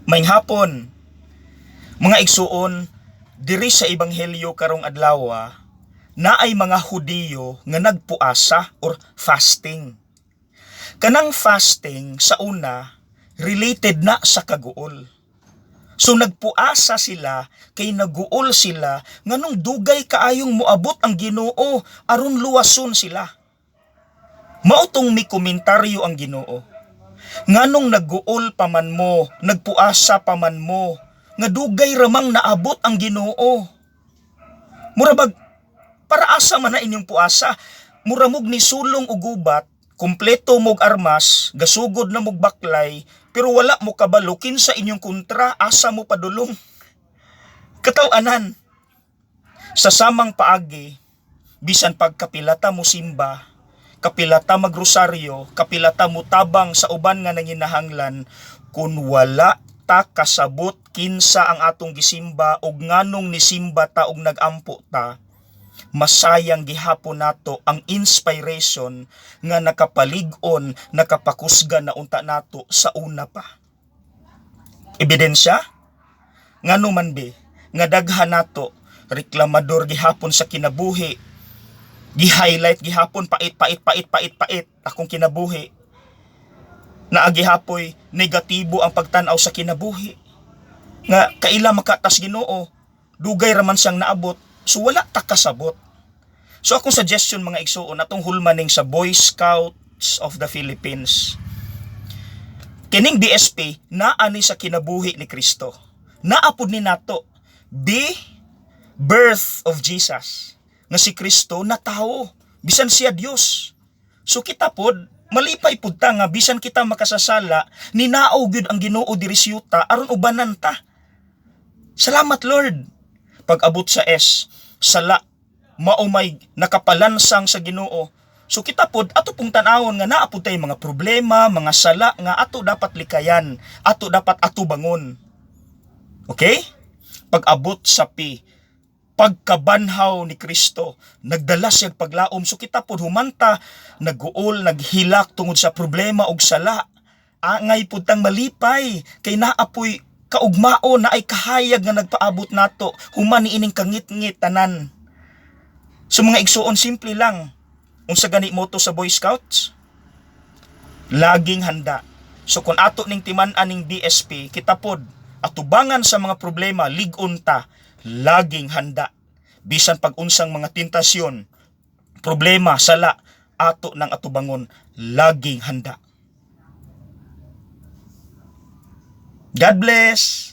Maayong hapon, mga igsuon, diri sa ebanghelyo karong adlaw, naay mga Hudiyo nga nagpuasa or fasting. Kanang fasting sa una related na sa kaguol. So nagpuasa sila kay naguol sila nganong dugay kaayong moabot ang Ginoo aron luwason sila. Mao tong mi komentaryo ang Ginoo. Nganong naguol pa man mo, nagpuasa pa man mo, nga dugay ramang naabot ang Ginoo. Murabag, para asa man na inyong puasa, muramog ni sulong og gubat, kompleto mog armas, gasugod na mog baklay, pero wala mo kabalukin sa inyong kontra, asa mo padulong. Kataw-anan, sa samang paagi, bisan pagkapilata mo simba, kapilata magrosaryo, kapilata mo tabang sa uban nga nanginahanglan, kung wala ta kasabot kinsa ang atong gisimba ug nganong nisimba ta ug nagampo ta, masayang gihapon nato ang inspiration nga nakapalig-on, nakapakusga na unta nato sa una pa. Ebidensya? Ngano man be, nga daghan nato reklamador gihapon sa kinabuhi, gi-highlight gihapon pait akong kinabuhi. Naagihapoy negatibo ang pagtanaw sa kinabuhi. Nga kaila makatas Ginoo, dugay raman siyang naabot, so wala ta kasabot. So akong suggestion mga igsuon atong hulmaning sa Boy Scouts of the Philippines. Kining BSP naani sa kinabuhi ni Kristo. Naapod ni nato the birth of Jesus. Nga si Kristo na tao, bisan siya Dios. So kita pod malipay pud ta nga bisan kita makasasala, ninao gyud ang Ginoo diri sa yuta aron ubanan ta. Salamat Lord. Pag abot sa sala mao may nakapalansang sa Ginoo. So kita pod ato pong tan-awon nga naa pud tay mga problema, mga sala nga ato dapat likayan, ato dapat atubangon. Okay? Pag abot sa pagkabanhaw ni Kristo, nagdala siya paglaom. So kita pod humanta, naguol, naghilak tungod sa problema og sala. Angay pod tang malipay, kay naapoy kaugmao na ay kahayag nga nagpaabot nato, human ni ining kangit-ngit tanan. So mga igsuon, simple lang. Unsa gani moto sa Boy Scouts? Laging handa. So kung ato ning timan-an ning BSP, kita pod atubangan sa mga problema, lig-on ta, laging handa. Bisan pag-unsang mga tentasyon, problema, sala, ato ng atubangon, laging handa. God bless!